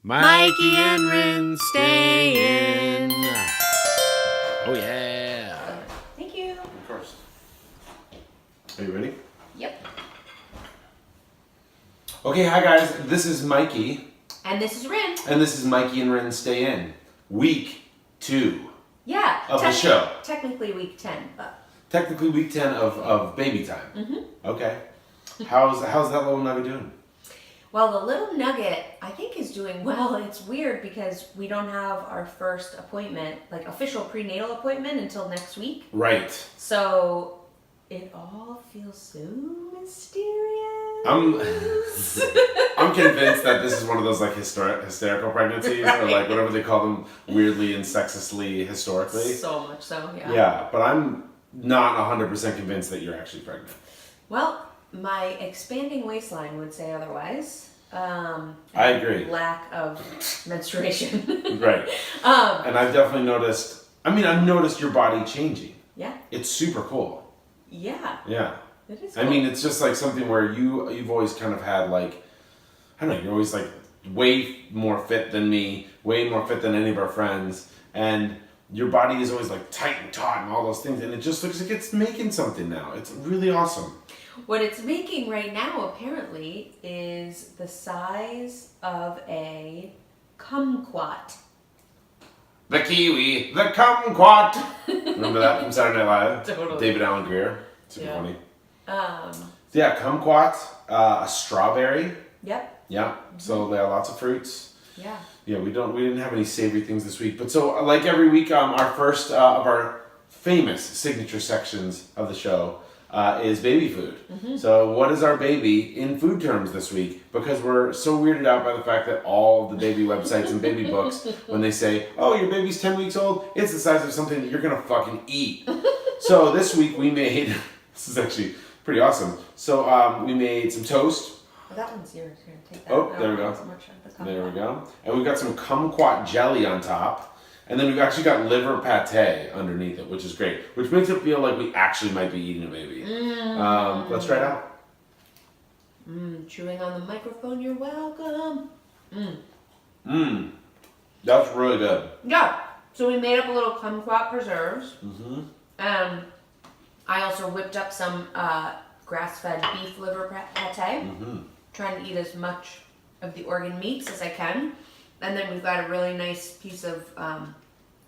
Mikey and Rinne, stay in. Oh, yeah. Thank you. Of course. Are you ready? Yep. Okay, hi guys. This is Mikey. And this is Rinne. And this is Mikey and Rinne, stay in. Week 2. Yeah. Of the show. Technically week 10, but. Technically week 10 of baby time. Mm-hmm. Okay. How's that little nugget doing? Well, the little nugget, I think, is doing well. It's weird because we don't have our first appointment, like official prenatal appointment, until next week. Right. So it all feels so mysterious. I'm convinced that this is one of those like hysterical pregnancies, Right. or like whatever they call them, weirdly and sexistly historically. So much so, yeah. Yeah, but I'm not 100% convinced that you're actually pregnant. Well, my expanding waistline would say otherwise. I agree. Lack of menstruation. Right. And I've definitely noticed, I've noticed your body changing. Yeah. It's super cool. Yeah. Yeah. It is cool. I mean, it's just like something where you've always kind of had like, I don't know, you're always like way more fit than me, way more fit than any of our friends, and your body is always like tight and taut and all those things, and it just looks like it's making something now. It's really awesome. What it's making right now, apparently, is the size of a kumquat. The kiwi, the kumquat. Remember that from Saturday Night Live? Totally. David Allen Greer. Super Yeah. funny. Yeah. Kumquat, a strawberry. Yep. Yeah. Mm-hmm. So they have lots of fruits. Yeah. Yeah, we didn't have any savory things this week, but so like every week, our first of our famous signature sections of the show is baby food. Mm-hmm. So what is our baby in food terms this week? Because we're so weirded out by the fact that all of the baby websites and baby books, when they say, "Oh, your baby's 10 weeks old," it's the size of something that you're gonna fucking eat. So this week we made this is actually pretty awesome. So we made some toast. Well, that one's yours. Here, take that. Oh, there we go. So much of the There we kumquat. go. And we've got some kumquat jelly on top. And then we've actually got liver pate underneath it, which is great. Which makes it feel like we actually might be eating a baby. Let's try it out. Chewing on the microphone, you're welcome. That's really good. Yeah. So we made up a little kumquat preserves. Mm-hmm. I also whipped up some grass-fed beef liver pate. Trying to eat as much of the organ meats as I can. And then we've got a really nice piece of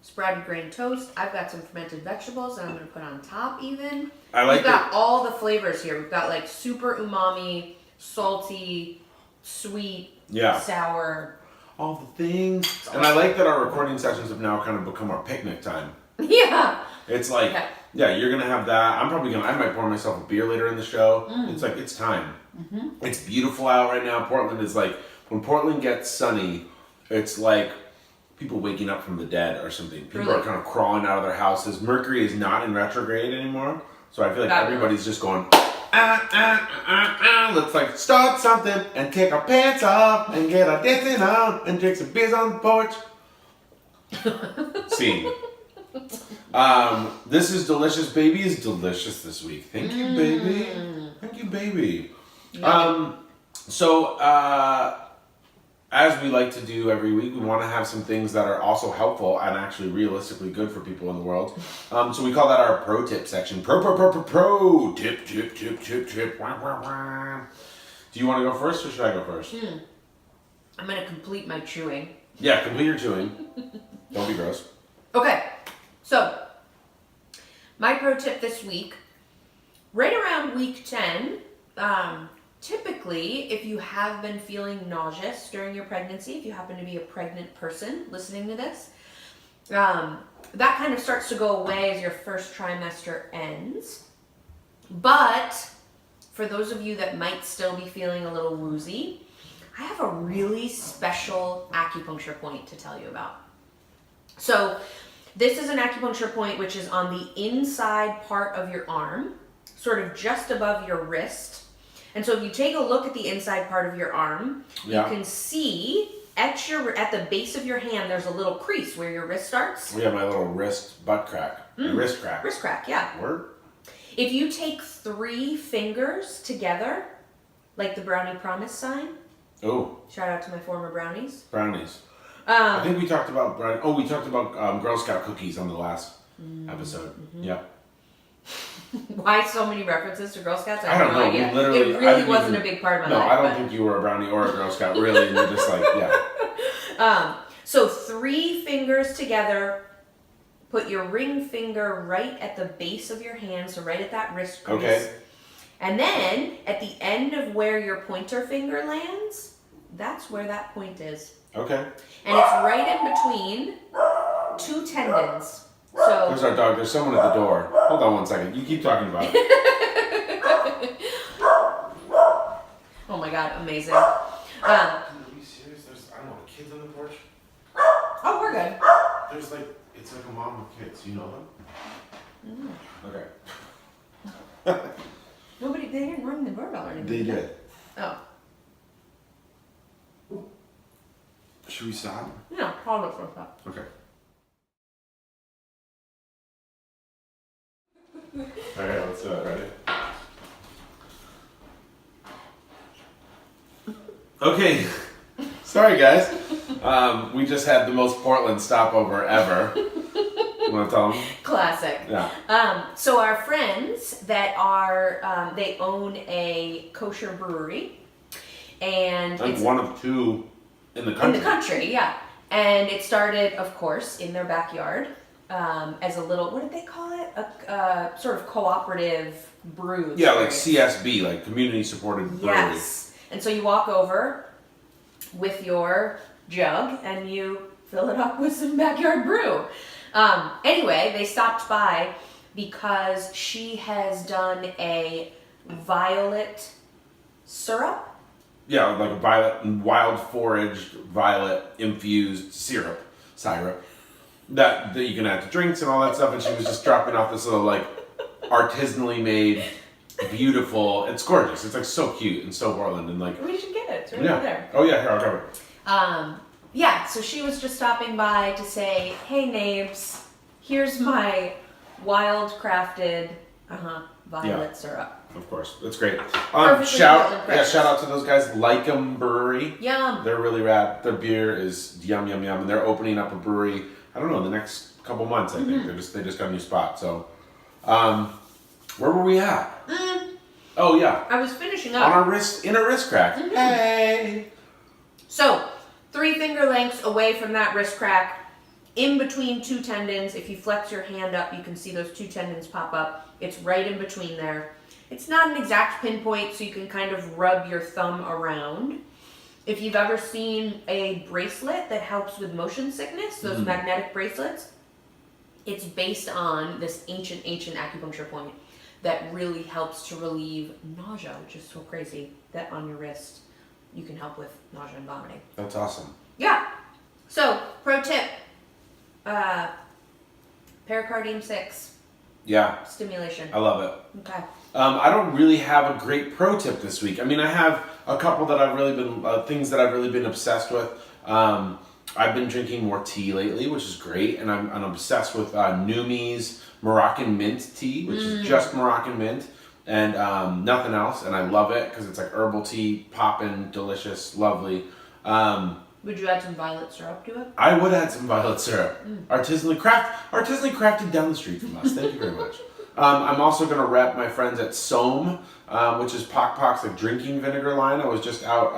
sprouted grain toast. I've got some fermented vegetables that I'm going to put on top even. We've got all the flavors here. We've got like super umami, salty, sweet, sour. All the things. And I like that our recording sessions have now kind of become our picnic time. Yeah. It's like, yeah, you're going to have that. I might pour myself a beer later in the show. It's like, it's time. It's beautiful out right now. Portland is like, when Portland gets sunny, it's like people waking up from the dead or something. People are kind of crawling out of their houses. Mercury is not in retrograde anymore. So I feel like everybody's just going, let's like start something and take our pants off and get our dancing on and drink some beers on the porch. Scene. This is delicious. Baby is delicious this week. Thank you, baby. Thank you, baby. As we like to do every week, we want to have some things that are also helpful and actually realistically good for people in the world. So we call that our pro tip section. Pro tip. Wah, wah, wah. Do you want to go first or should I go first? I'm going to complete my chewing. Yeah, complete your chewing. Don't be gross. Okay, so my pro tip this week, right around week 10, typically, if you have been feeling nauseous during your pregnancy, if you happen to be a pregnant person listening to this, that kind of starts to go away as your first trimester ends. But for those of you that might still be feeling a little woozy, I have a really special acupuncture point to tell you about. So this is an acupuncture point which is on the inside part of your arm, sort of just above your wrist. And so if you take a look at the inside part of your arm, you can see at the base of your hand, there's a little crease where your wrist starts. We have my little wrist butt crack. Wrist crack. Wrist crack, yeah. Word? If you take 3 fingers together, like the brownie promise sign, Oh. Shout out to my former brownies. Brownies. I think we talked about brownies. Oh, we talked about Girl Scout cookies on the last episode. Mm-hmm. Yep. Why so many references to Girl Scouts? I don't know. Idea. Literally, it really wasn't a big part of my life. No, I don't think you were a brownie or a Girl Scout, really. And you're just like, yeah. So 3 fingers together. Put your ring finger right at the base of your hand, so right at that wrist crease. Okay. And then at the end of where your pointer finger lands, that's where that point is. Okay. And it's right in between 2 tendons. So there's our dog. There's someone at the door. Hold on one second. You keep talking about it. Oh my god, amazing. Are you serious? There's, I don't know, kids on the porch? Oh, we're good. There's like, it's like a mom with kids. You know them? Okay. They didn't ring the doorbell or anything. They did. Oh. Should we stop? No, hold it for a stop. Okay. Alright, let's do it. Ready? Okay. Sorry, guys. We just had the most Portland stopover ever. You want to tell them? Classic. Yeah. So our friends that are, they own a kosher brewery. And Like it's one of 2 in the country. in the country, yeah. And it started, of course, in their backyard as a little, what did they call it? A sort of cooperative brew. Yeah, like CSB, like community supported brewery. Yes. And so you walk over with your jug and you fill it up with some backyard brew. Anyway, they stopped by because she has done a violet syrup. Yeah, like a wild foraged violet infused syrup that you can add to drinks and all that stuff. And she was just dropping off this little like artisanally made, beautiful. It's gorgeous. It's like so cute and so Portland and like. We should get it. It's right over there. Oh yeah, here I'll grab it. Yeah. So she was just stopping by to say, "Hey, Nabes, here's my wild crafted violet syrup." Of course, that's great. Perfectly Shout Portland out to those guys, Like 'em Brewery. Yum. They're really rad. Their beer is yum yum yum, and they're opening up a brewery. I don't know, the next couple months. I think they just got a new spot. So, where were we at? Oh yeah, I was finishing up. on our wrist in a wrist crack. Hey. So 3 finger lengths away from that wrist crack, in between 2 tendons. If you flex your hand up, you can see those 2 tendons pop up. It's right in between there. It's not an exact pinpoint, so you can kind of rub your thumb around. If you've ever seen a bracelet that helps with motion sickness, those magnetic bracelets, it's based on this ancient acupuncture point that really helps to relieve nausea, which is so crazy that on your wrist you can help with nausea and vomiting. That's awesome. Yeah. So, pro tip, pericardium 6 Yeah, stimulation. I love it. Okay. I don't really have a great pro tip this week. I mean, I have a couple that I've really been, things that I've really been obsessed with. I've been drinking more tea lately, which is great, and I'm obsessed with Numi's Moroccan mint tea, which is just Moroccan mint and nothing else, and I love it because it's like herbal tea, poppin', delicious, lovely. Would you add some violet syrup to it? I would add some violet syrup. Artisanally crafted down the street from us. Thank you very much. I'm also going to rep my friends at Somme, which is Pok's like drinking vinegar line. I was just out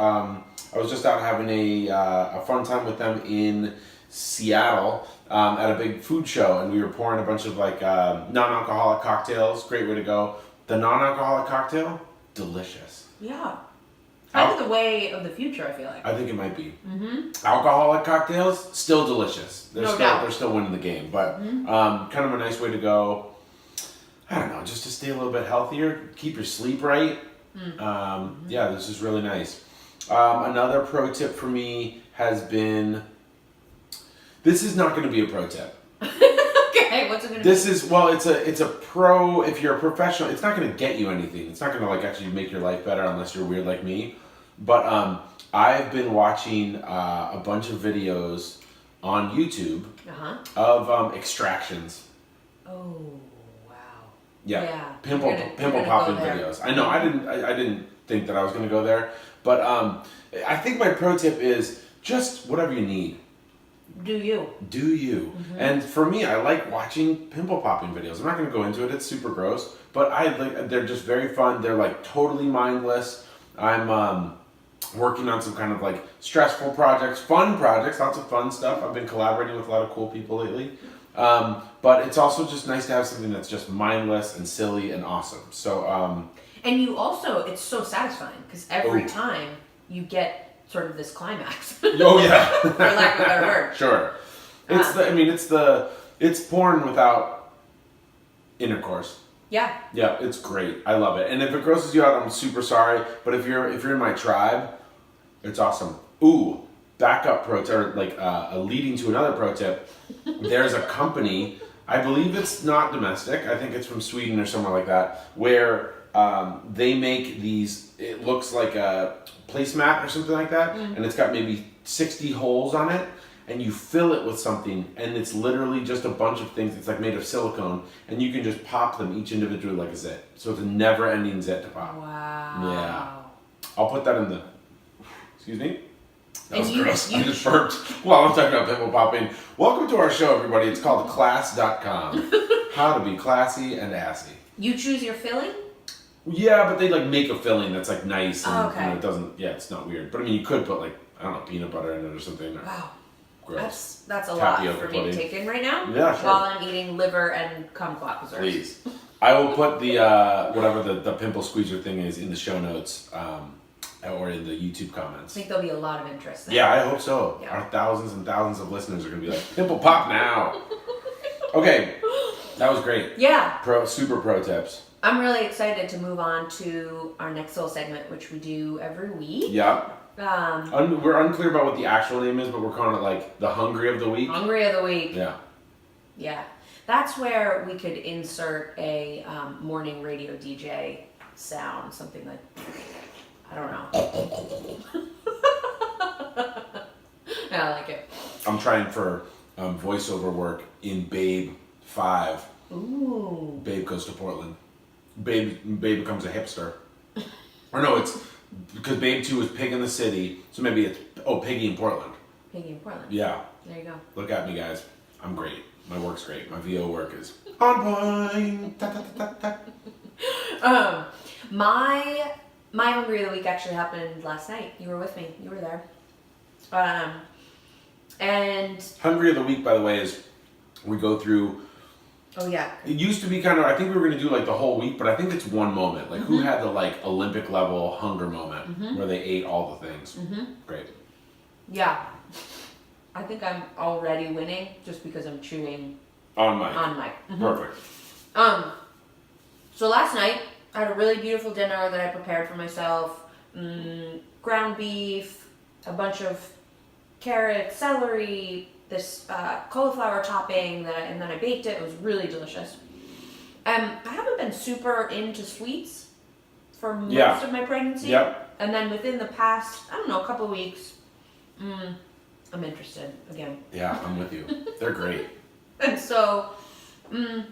having a fun time with them in Seattle at a big food show, and we were pouring a bunch of like non-alcoholic cocktails. Great way to go. The non-alcoholic cocktail, delicious. Yeah. Kind of the way of the future, I feel like. I think it might be. Alcoholic cocktails, still delicious. They're still winning the game, but kind of a nice way to go. I don't know, just to stay a little bit healthier, keep your sleep right. Yeah, this is really nice. Another pro tip for me has been. This is not going to be a pro tip. Okay, what's it going to be? This is it's a pro if you're a professional. It's not going to get you anything. It's not going to like actually make your life better unless you're weird like me. But I've been watching a bunch of videos on YouTube of extractions. Oh, wow. Yeah. Pimple popping videos. I know. I didn't think that I was going to go there, But I think my pro tip is just whatever you need. Do you. Do you. And for me, I like watching pimple popping videos. I'm not going to go into it. It's super gross. But they're just very fun. They're like totally mindless. I'm working on some kind of like stressful projects, fun projects, lots of fun stuff. I've been collaborating with a lot of cool people lately. But it's also just nice to have something that's just mindless and silly and awesome. So, and you also, it's so satisfying because every time you get sort of this climax. Oh yeah. For lack of a better word. Sure. It's porn without intercourse. Yeah. Yeah, it's great. I love it. And if it grosses you out, I'm super sorry. But if you're in my tribe, it's awesome. Ooh, backup pro tip, or like leading to another pro tip. There's a company, I believe it's not domestic. I think it's from Sweden or somewhere like that, where they make these. It looks like a placemat or something like that, and it's got maybe 60 holes on it. And you fill it with something, and it's literally just a bunch of things. It's like made of silicone, and you can just pop them each individually like a zit. So it's a never-ending zit to pop. Wow. Yeah. I'll put that in the... Excuse me? That was And gross. I just burped while I'm talking about pimple popping. Welcome to our show, everybody. It's called class.com. How to be classy and assy. You choose your filling? Yeah, but they like make a filling that's like nice, and okay. it doesn't... Yeah, it's not weird. But I mean, you could put like, I don't know, peanut butter in it or something. Wow. Gross. That's a Tapioca lot for me to take in right now. Yeah, sure. While I'm eating liver and kumquat preserves. Please. I will put the whatever the pimple squeezer thing is in the show notes or in the YouTube I comments. think there'll be a lot of interest there. Yeah, I hope so. Yeah. Our thousands and thousands of listeners are going to be like, pimple pop now. Okay, that was great. Yeah. Super pro tips. I'm really excited to move on to our next little segment, which we do every week. Yeah. We're unclear about what the actual name is, but we're calling it like the Hungry of the Week. Hungry of the Week. Yeah. Yeah. That's where we could insert a morning radio DJ sound, something like, I don't know. I like it. I'm trying for voiceover work in Babe 5. Ooh. Babe goes to Portland. Babe becomes a hipster. Or no, it's because Babe 2 is Pig in the City, so maybe it's Piggy in Portland. Piggy in Portland. Yeah. There you go. Look at me, guys. I'm great. My work's great. My VO work is on point. Ta, ta, ta, ta, ta. My Hungry of the Week actually happened last night. You were with me. You were there. And Hungry of the Week, by the way, is we go through. oh yeah. It used to be kind of. I think we were going to do like the whole week, but I think it's one moment. Like who had the like Olympic level hunger moment where they ate all the things. Great. Yeah. I think I'm already winning just because I'm chewing On mic. on mic. Perfect. So last night I had a really beautiful dinner that I prepared for myself. Ground beef, a bunch of carrots, celery, this cauliflower topping and then I baked it. It was really delicious. I haven't been super into sweets for most of my pregnancy. Yep. And then within the past, I don't know, a couple of weeks, I'm interested again. Yeah, I'm with you. They're great. And so, I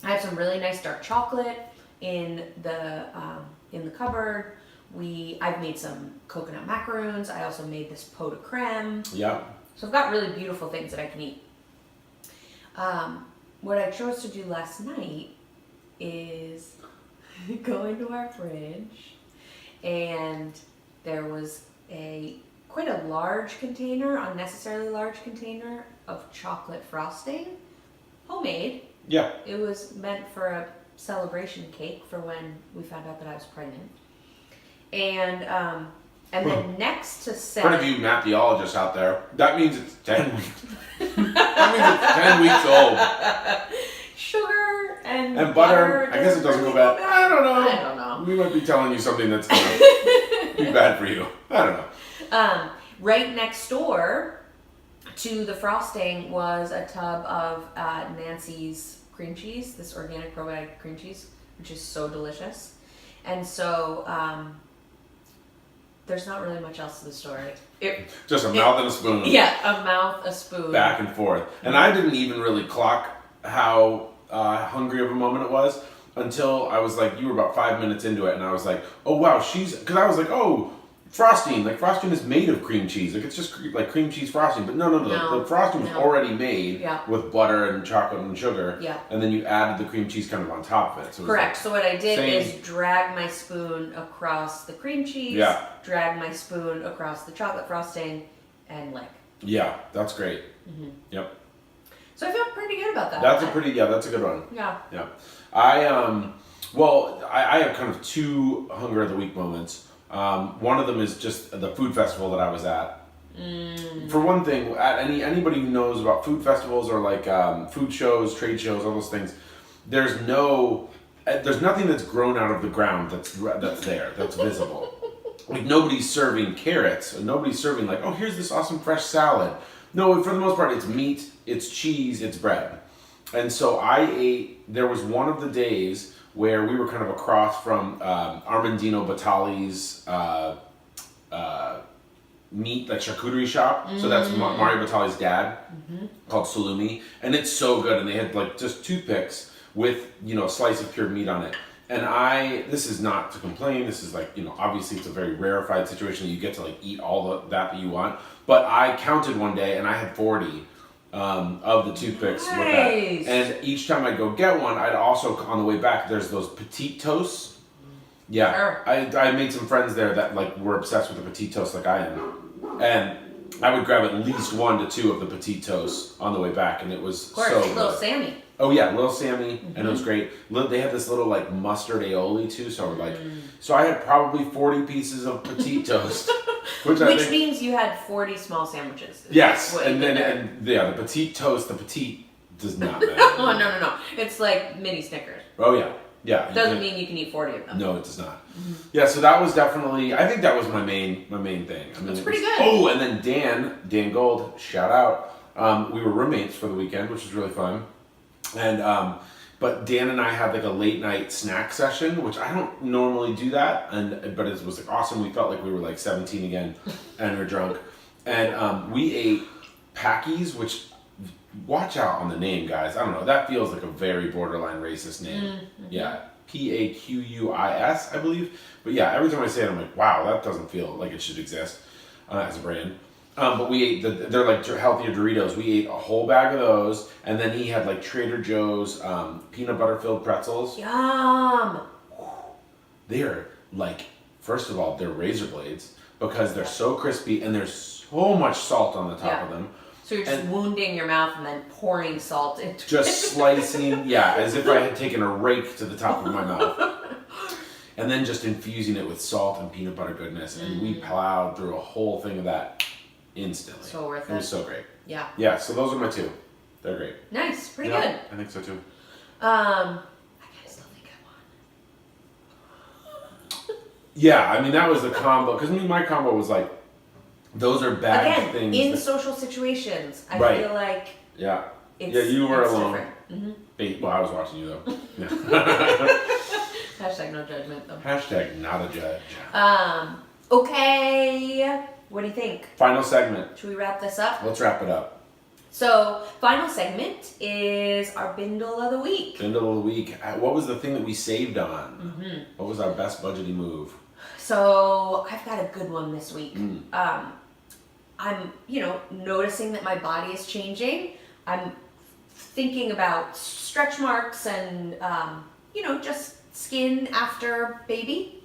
have some really nice dark chocolate in the cupboard. I've made some coconut macaroons. I also made this pot de creme. Yeah. So I've got really beautiful things that I can eat. What I chose to do last night is go into our fridge, and there was quite a large container, unnecessarily large container of chocolate frosting, homemade. Yeah. It was meant for a celebration cake for when we found out that I was pregnant. And then next to set... For any of you mathiologists out there, that means it's 10 weeks. That means it's 10 weeks old. Sugar and butter. I guess it doesn't go bad. I don't know. I don't know. We might be telling you something that's going to be bad for you. I don't know. Right next door to the frosting was a tub of Nancy's cream cheese, this organic probiotic cream cheese, which is so delicious. And so there's not really much else to the story. Just a mouth and a spoon. Yeah, a mouth, a spoon. Back and forth. And I didn't even really clock how hungry of a moment it was until I was like, you were about 5 minutes into it, and I was like, oh wow, because I was like, oh, frosting. Like frosting is made of cream cheese. Like it's just like cream cheese frosting. But no. The frosting was already made with butter and chocolate and sugar. Yeah. And then you added the cream cheese kind of on top of it. So Correct. Like so what I did is drag my spoon across the cream cheese. Yeah. Drag my spoon across the chocolate frosting, and lick. Yeah, that's great. Mm-hmm. Yep. So I feel pretty good about that. That's a good one. Yeah. Yeah. I have kind of two Hunger of the Week moments. One of them is just the food festival that I was at. For one thing, at anybody who knows about food festivals or like food shows, trade shows, all those things, there's nothing that's grown out of the ground that's there, that's visible. Like nobody's serving carrots, and nobody's serving like, oh, here's this awesome fresh salad. No, for the most part, it's meat, it's cheese, it's bread. And so there was one of the days where we were kind of across from Armandino Batali's meat, like charcuterie shop. So that's Mario Batali's dad, called Salumi. And it's so good. And they had like just toothpicks with, a slice of cured meat on it. And this is not to complain, this is like, obviously it's a very rarefied situation. You get to like eat all that you want. But I counted one day and I had 40 of the toothpicks with that. And each time I'd go get one, I'd also, on the way back, there's those petite toasts. Yeah, sure. I made some friends there that like were obsessed with the petite toast like I am. And I would grab at least 1 to 2 of the petite toasts on the way back, and it was so good. Little Sammy. Oh yeah, Little Sammy, and it was great. They had this little like mustard aioli too, so so I had probably 40 pieces of petite toast, which means you had 40 small sandwiches. Yes, the petite toast, the petite does not matter. Oh no, it's like mini Snickers. Oh yeah. Doesn't mean you can eat 40 of them. No, it does not. Yeah, so that was definitely. I think that was my main thing. I mean, that's pretty good. Oh, and then Dan Gold, shout out. We were roommates for the weekend, which was really fun. And but Dan and I had like a late night snack session, which I don't normally do that, but it was like awesome. We felt like we were like 17 again, and we're drunk, and we ate Packies, which watch out on the name, guys. I don't know. That feels like a very borderline racist name. Mm-hmm. Yeah, Paquis, I believe. But yeah, every time I say it, I'm like, wow, that doesn't feel like it should exist as a brand. But we ate they're like healthier Doritos. We ate a whole bag of those, and then he had like Trader Joe's peanut butter filled pretzels. Yum! They're like, first of all, they're razor blades because they're so crispy and there's so much salt on the top of them. So you're just wounding your mouth and then pouring salt into it. Just slicing, as if I had taken a rake to the top of my mouth. And then just infusing it with salt and peanut butter goodness. And we plowed through a whole thing of that instantly. So worth it. It was so great. Yeah. Yeah, so those are my two. They're great. Nice. Pretty good. I think so too. I still think I won. Yeah, I mean, that was the combo. Because my combo was like, those are bad things. In social situations, I feel like you were alone. Mm-hmm. Well, I was watching you though. Yeah. Hashtag no judgment though. Hashtag not a judge. Okay. What do you think? Final segment. Should we wrap this up? Let's wrap it up. So, final segment is our bindle of the week. Bindle of the week. What was the thing that we saved on? Mm-hmm. What was our best budgeting move? So, I've got a good one this week. I'm, noticing that my body is changing. I'm thinking about stretch marks and, just skin after baby.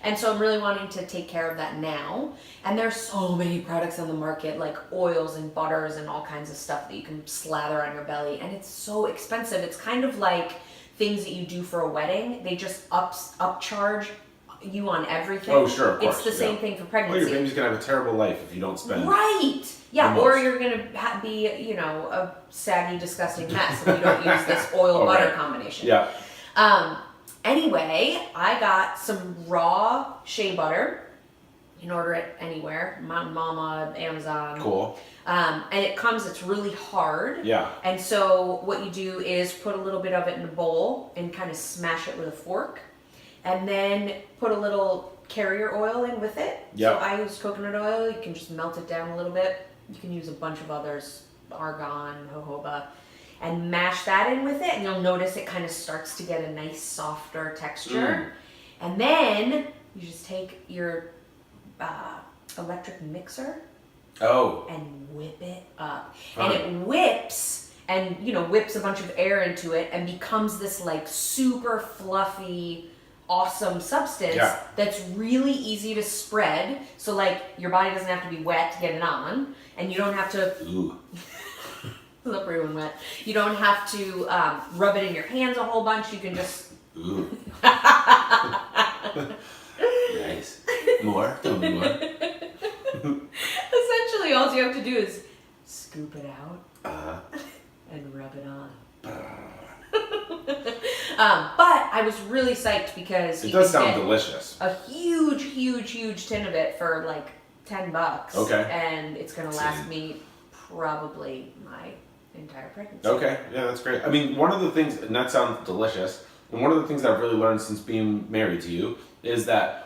And so I'm really wanting to take care of that now. And there's so many products on the market, like oils and butters and all kinds of stuff that you can slather on your belly. And it's so expensive. It's kind of like things that you do for a wedding. They just upcharge you on everything. Oh, sure, of course. It's the same thing for pregnancy. Well, your baby's going to have a terrible life if you don't spend. Right. Yeah, or you're going to be, a saggy, disgusting mess if you don't use this oil-butter combination. Yeah. Anyway, I got some raw shea butter. You can order it anywhere. Mountain Mama, Amazon. Cool. And it's really hard. Yeah. And so what you do is put a little bit of it in a bowl and kind of smash it with a fork. And then put a little carrier oil in with it. Yeah. So I use coconut oil. You can just melt it down a little bit. You can use a bunch of others. Argan, jojoba. And mash that in with it, and you'll notice it kind of starts to get a nice softer texture. And then you just take your electric mixer Oh. and whip it up. Fun. And it whips and, whips a bunch of air into it and becomes this like super fluffy, awesome substance that's really easy to spread. So like your body doesn't have to be wet to get it on, and you don't have to slippery when wet. You don't have to rub it in your hands a whole bunch. You can just Ooh. Nice. More? Tell me more. Essentially, all you have to do is scoop it out and rub it on. But I was really psyched because it does sound delicious. A huge tin of it for like $10. Okay. And it's gonna last me probably my entire pregnancy. Okay, yeah, that's great. I mean, one of the things, and that sounds delicious, and one of the things I've really learned since being married to you is that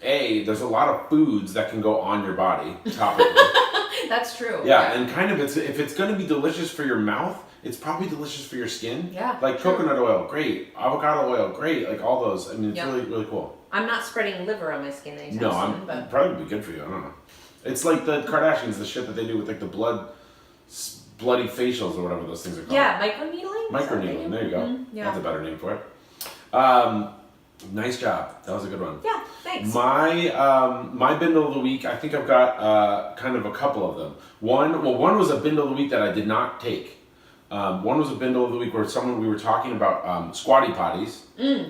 there's a lot of foods that can go on your body topically. That's true. Yeah, and kind of if it's going to be delicious for your mouth, it's probably delicious for your skin. Yeah. Like coconut oil, great. Avocado oil, great. Like all those. I mean, it's really, really cool. I'm not spreading liver on my skin anytime soon. It'd probably be good for you. I don't know. It's like the Kardashians, the shit that they do with like the bloody facials or whatever those things are called. Yeah, microneedling? Microneedling, there you go. Mm-hmm. Yeah. That's a better name for it. Nice job. That was a good one. Yeah, thanks. My bindle of the week, I think I've got kind of a couple of them. One was a bindle of the week that I did not take. One was a bindle of the week where we were talking about squatty potties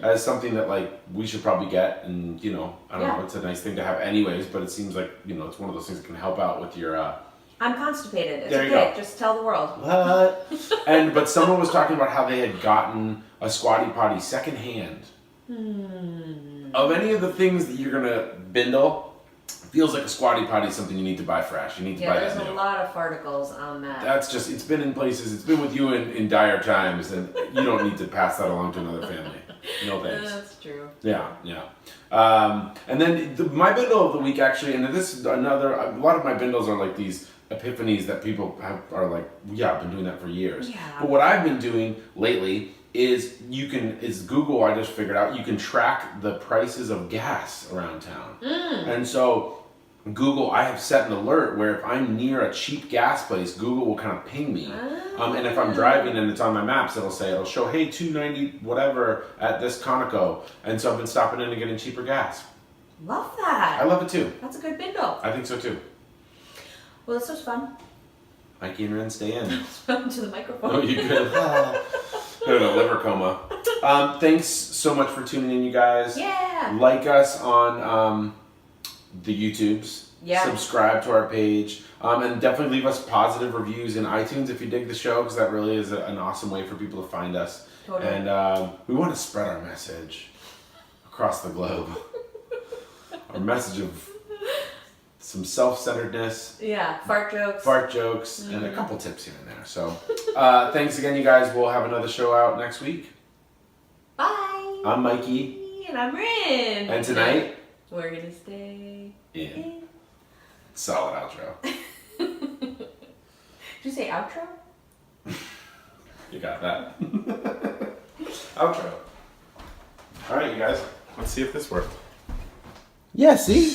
as something that like we should probably get, and I don't know, it's a nice thing to have anyways, but it seems like it's one of those things that can help out with your I'm constipated. It's there you okay. go. Just tell the world. What? But someone was talking about how they had gotten a squatty potty secondhand. Of any of the things that you're gonna bindle, feels like a squatty potty is something you need to buy fresh. You need to buy that new. There's a lot of farticles on that. That's just, it's been in places, it's been with you in dire times, and you don't need to pass that along to another family. No thanks. That's true. Yeah. And then my bindle of the week actually, and this is a lot of my bindles are like these epiphanies that people are like, I've been doing that for years. Yeah. But what I've been doing lately is Google, I just figured out, you can track the prices of gas around town. And so Google, I have set an alert where if I'm near a cheap gas place, Google will kind of ping me. And if I'm driving and it's on my maps, it'll show, hey, $2.90 whatever at this Conoco. And so I've been stopping in and getting cheaper gas. Love that. I love it too. That's a good bindle. I think so too. Well, this was fun. Mikey and Rinne, stay in. Spoken to the microphone. Oh, you good? Go to liver coma. Thanks so much for tuning in, you guys. Yeah. Like us on the YouTubes. Yeah. Subscribe to our page. And definitely leave us positive reviews in iTunes if you dig the show, because that really is an awesome way for people to find us. Totally. And we want to spread our message across the globe. Our message of some self-centeredness. Yeah, fart jokes. And a couple tips here and there. So thanks again, you guys. We'll have another show out next week. Bye. I'm Mikey. And I'm Rinne. And tonight, we're going to stay in. Solid outro. Did you say outro? You got that. Outro. All right, you guys. Let's see if this worked. Yeah, see?